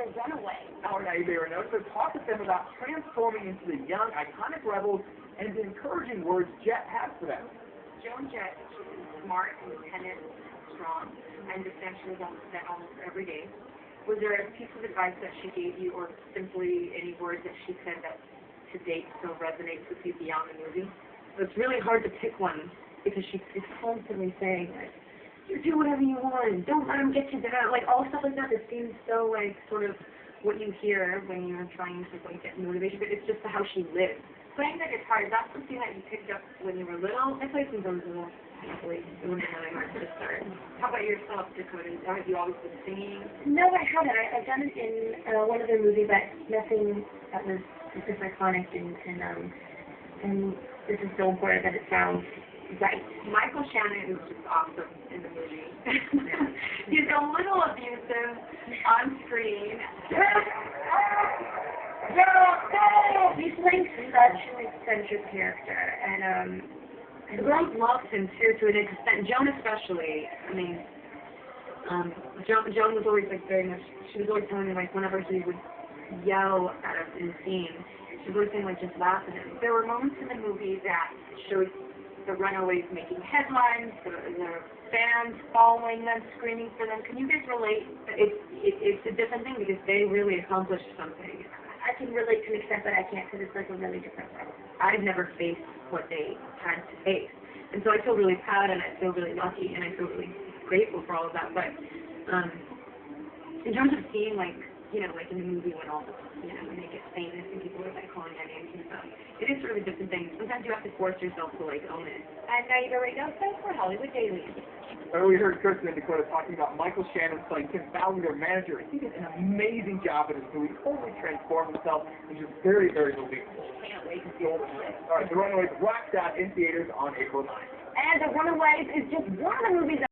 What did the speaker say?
The Runaways. All right, there, now, so talk with them about transforming into the young, iconic rebels and the encouraging words Jet has for them. Joan Jett is smart, independent, strong. I understand she was on set almost every day. Was there a piece of advice that she gave you, or simply any words that she said that to date still resonates with you beyond the movie? It's really hard to pick one because she's constantly saying, like, you do whatever you want, don't let them get you down, like all stuff like that. It seems so like sort of what you hear when you're trying to like get motivation, but it's just how she lives. Playing the guitar, is that something that you picked up when you were little? I played since I was little, actually. It wasn't really hard to start. How about yourself, Dakota? Have you always been singing? No, I haven't. I've done it in one other movie, but nothing that was this iconic and this is so important that it sounds right. Michael Shannon is just awesome in the movie. He's a little abusive on screen. He's playing such an eccentric character, and the girls loved him too, to an extent. Joan especially. I mean, Joan was always like very much. She was always telling me like whenever he would yell at us in the scene, she was always saying like just laugh at him. There were moments in the movie that showed the Runaways making headlines, the fans following them, screaming for them. Can you guys relate? It's a different thing because they really accomplished something. I can relate to an extent, but I can't because it's like a really different role. I've never faced what they had to face. And so I feel really proud and I feel really lucky and I feel really grateful for all of that. But in terms of seeing like, you know, like in the movie when all the, you know, when they get famous and people are like calling their names and stuff, it is sort of a different thing. Sometimes you have to force yourself to like own it. And now you go right now, thanks for Hollywood Daily. We heard Kirsten and Dakota talking about Michael Shannon playing Tim Fowler, their manager. He did an amazing job in this movie. Totally transformed himself into very, very believable. Can't wait to see all this. All right, The Runaways rocks out in theaters on April 9th. And The Runaways is just one of the movies that